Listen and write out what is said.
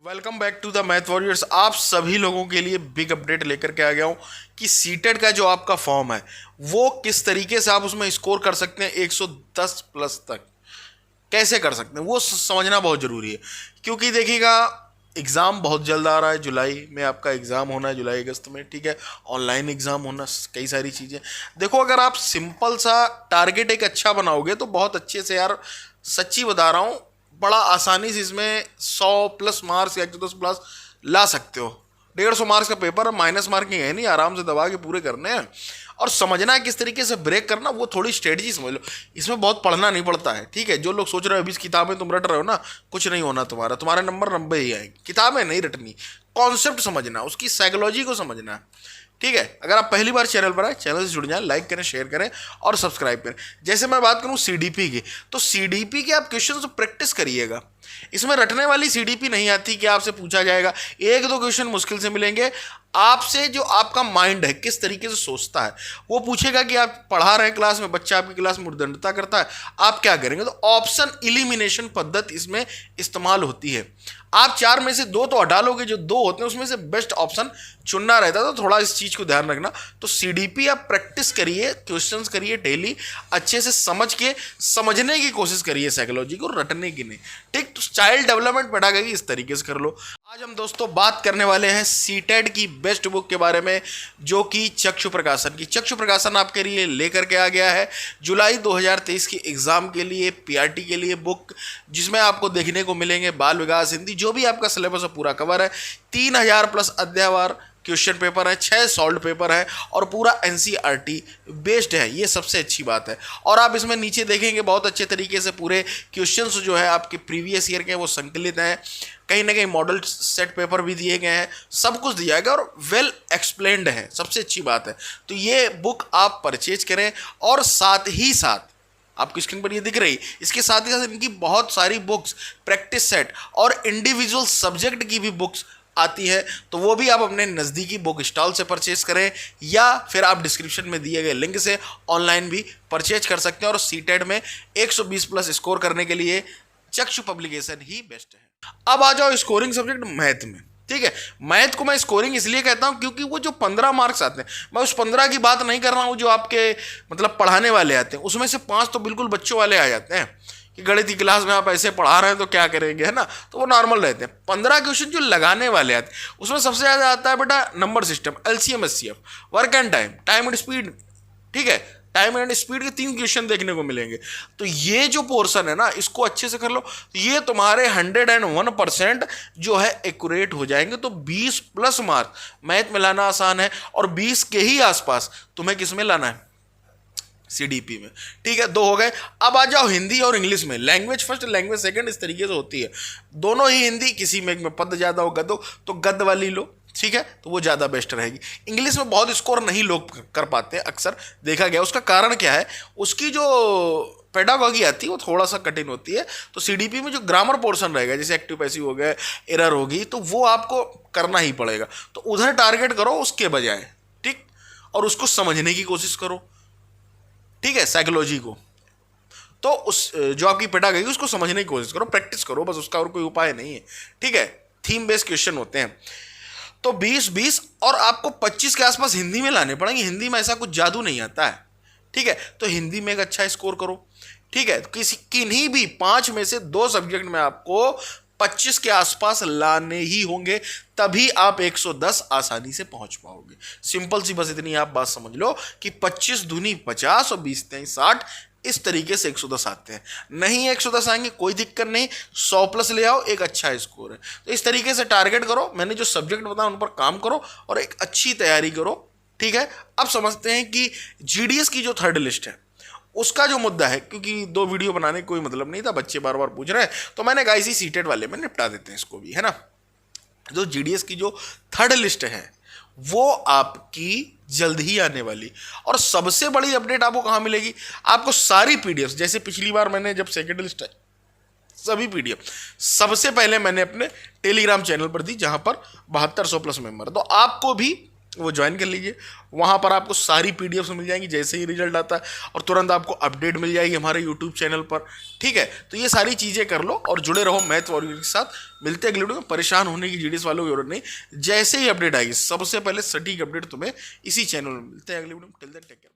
Welcome back to the math warriors. आप सभी लोगों के लिए बिग अपडेट लेकर के आ गया हूं कि सीटेट का जो आपका फॉर्म है वो किस तरीके से आप उसमें स्कोर कर सकते हैं 110 प्लस तक। कैसे कर सकते हैं वो समझना बहुत ज़रूरी है, क्योंकि देखिएगा एग्ज़ाम बहुत जल्द आ रहा है। जुलाई में आपका एग्ज़ाम होना है, जुलाई अगस्त में, ठीक है। ऑनलाइन एग्ज़ाम होना, कई सारी चीज़ें। देखो, अगर आप सिंपल सा टारगेट एक अच्छा बनाओगे तो बहुत अच्छे से, यार सच्ची बता रहा हूँ, बड़ा आसानी से इसमें 100 प्लस मार्क्स या 110 प्लस ला सकते हो। 150 मार्क्स का पेपर है, माइनस मार्किंग है नहीं, आराम से दबा के पूरे करने हैं। और समझना है किस तरीके से ब्रेक करना, वो थोड़ी स्ट्रेटजी समझ लो। इसमें बहुत पढ़ना नहीं पड़ता है, ठीक है। जो लोग सोच रहे हो अभी इस किताबें तुम रट रहे हो ना, कुछ नहीं होना तुम्हारा, तुम्हारे नंबर 90 ही आएंगे। किताबें नहीं रटनी, कॉन्सेप्ट समझना, उसकी साइकोलॉजी को समझना है, ठीक है। अगर आप पहली बार चैनल पर आए, चैनल से जुड़ जाएं, लाइक करें, शेयर करें और सब्सक्राइब करें। जैसे मैं बात करूं सीडीपी की, तो सीडीपी के आप क्वेश्चन प्रैक्टिस करिएगा। इसमें रटने वाली सीडीपी नहीं आती कि आपसे पूछा जाएगा, एक दो क्वेश्चन मुश्किल से मिलेंगे। आपसे जो आपका माइंड है किस तरीके से सोचता है वो पूछेगा कि आप पढ़ा रहे हैं क्लास में, बच्चा आपकी क्लास में उद्दंडता करता है, आप क्या करेंगे। तो ऑप्शन इलिमिनेशन पद्धति इसमें इस्तेमाल होती है। आप 4 में से 2 तो हटा लोगे, जो 2 होते हैं उसमें से बेस्ट ऑप्शन चुनना रहता है। तो थोड़ा इस चीज़ को ध्यान रखना। तो सीडीपी आप प्रैक्टिस करिए, क्वेश्चंस करिए डेली, अच्छे से समझ के समझने की कोशिश करिए, साइकोलॉजी को रटने की नहीं, ठीक। तो चाइल्ड डेवलपमेंट पढ़ा गई इस तरीके से कर लो। आज हम दोस्तों बात करने वाले हैं सीटेट की बेस्ट बुक के बारे में, जो कि चक्षु प्रकाशन की। चक्षु प्रकाशन आपके लिए लेकर के आ गया है जुलाई 2023 की एग्जाम के लिए, पीआरटी के लिए बुक, जिसमें आपको देखने को मिलेंगे बाल विकास, हिंदी, जो भी आपका सिलेबस है पूरा कवर है। 3000 प्लस अध्यायवार क्वेश्चन पेपर है, 6 सॉल्व पेपर है और पूरा एनसीईआरटी बेस्ड है। ये सबसे अच्छी बात है। और आप इसमें नीचे देखेंगे बहुत अच्छे तरीके से पूरे क्वेश्चंस जो है आपके प्रीवियस ईयर के वो संकलित हैं। कहीं ना कहीं मॉडल सेट पेपर भी दिए गए हैं, सब कुछ दिया गया और वेल एक्सप्लेन्ड है, सबसे अच्छी बात है। तो ये बुक आप परचेज करें। और साथ ही साथ आपकी स्क्रीन पर ये दिख रही, इसके साथ ही साथ इनकी बहुत सारी बुक्स, प्रैक्टिस सेट और इंडिविजुअल सब्जेक्ट की भी बुक्स आती है। तो वो भी आप अपने नज़दीकी बुक स्टॉल से परचेज करें, या फिर आप डिस्क्रिप्शन में दिए गए लिंक से ऑनलाइन भी परचेज कर सकते हैं। और सीटेट में 120 प्लस स्कोर करने के लिए चक्षु पब्लिकेशन ही बेस्ट है। अब आ जाओ स्कोरिंग सब्जेक्ट मैथ में, ठीक है। मैथ को मैं स्कोरिंग इसलिए कहता हूं क्योंकि वो जो 15 मार्क्स आते हैं, मैं उस 15 की बात नहीं कर रहा हूं जो आपके मतलब पढ़ाने वाले आते हैं। उसमें से 5 तो बिल्कुल बच्चों वाले आ जाते हैं कि गणित की क्लास में आप ऐसे पढ़ा रहे हैं तो क्या करेंगे, है ना। तो वो नॉर्मल रहते हैं। 15 क्वेश्चन जो लगाने वाले आते हैं उसमें सबसे ज़्यादा आता है बेटा number system, LCM HCF, work and time, time and speed, ठीक है। टाइम एंड स्पीड के 3 क्वेश्चन देखने को मिलेंगे। तो ये जो पोर्शन है ना, इसको अच्छे से कर लो, ये तुम्हारे 101% जो है एक्यूरेट हो जाएंगे। तो 20 प्लस मार्क मैथ में लाना आसान है, और 20 के ही आसपास तुम्हें किस में लाना है, सीडीपी में, ठीक है। 2 हो गए। अब आ जाओ हिंदी और इंग्लिश में, लैंग्वेज फर्स्ट लैंग्वेज सेकंड, इस तरीके से होती है दोनों ही। हिंदी किसी में एक में पद ज़्यादा हो, गद हो तो गद वाली लो, ठीक है, तो वो ज़्यादा बेस्ट रहेगी। इंग्लिश में बहुत स्कोर नहीं लोग कर पाते, अक्सर देखा गया। उसका कारण क्या है, उसकी जो पेडागॉजी आती है वो थोड़ा सा कठिन होती है। तो सीडीपी में जो ग्रामर पोर्शन रहेगा, जैसे एक्टिव पैसिव हो गया, एरर होगी, तो वो आपको करना ही पड़ेगा। तो उधर टारगेट करो उसके बजाय, ठीक। और उसको समझने की कोशिश करो, ठीक है, साइकोलॉजी को। तो उस जो आपकी पेडागॉजी उसको समझने की कोशिश करो, प्रैक्टिस करो, बस उसका और कोई उपाय नहीं है, ठीक है। थीम बेस्ड क्वेश्चन होते हैं। तो 20 और आपको 25 के आसपास हिंदी में लाने पड़ेंगे। हिंदी में ऐसा कुछ जादू नहीं आता है, ठीक है। तो हिंदी में एक अच्छा स्कोर करो, ठीक है। किसी किन्हीं भी 5 में से 2 सब्जेक्ट में आपको 25 के आसपास लाने ही होंगे, तभी आप 110 आसानी से पहुंच पाओगे। सिंपल सी बस इतनी आप बात समझ लो कि 25 दूनी 50 और 20 तेईस 60, इस तरीके से 110 आते हैं। नहीं 110 आएंगे कोई दिक्कत नहीं, 100 प्लस ले आओ, एक अच्छा स्कोर है। तो इस तरीके से टारगेट करो, मैंने जो सब्जेक्ट बताया उन पर काम करो और एक अच्छी तैयारी करो, ठीक है। अब समझते हैं कि जीडीएस की जो थर्ड लिस्ट है उसका जो मुद्दा है, क्योंकि 2 वीडियो बनाने का कोई मतलब नहीं था, बच्चे बार बार पूछ रहे हैं, तो मैंने कहा इसी सीटेट वाले में निपटा देते हैं इसको भी, है ना। जो जीडीएस की जो थर्ड लिस्ट है वो आपकी जल्द ही आने वाली। और सबसे बड़ी अपडेट आपको कहाँ मिलेगी, आपको सारी पीडीएफ, जैसे पिछली बार मैंने जब सेकेंड लिस्ट है सभी पीडीएफ सबसे पहले मैंने अपने टेलीग्राम चैनल पर दी, जहां पर 7200 प्लस मेंबर। तो आपको भी वो ज्वाइन कर लीजिए। वहाँ पर आपको सारी पीडीएफ मिल जाएंगी जैसे ही रिजल्ट आता है, और तुरंत आपको अपडेट मिल जाएगी हमारे यूट्यूब चैनल पर। ठीक है, तो ये सारी चीज़ें कर लो और जुड़े रहो मैथ वॉरियर के साथ। मिलते हैं अगले वीडियो में। परेशान होने की जीडीएस वालों की जरूरत नहीं, जैसे ही अपडेट आएगी सबसे पहले सटीक अपडेट तुम्हें इसी चैनल में मिलते हैं अगले वीडियो में। Till then take care.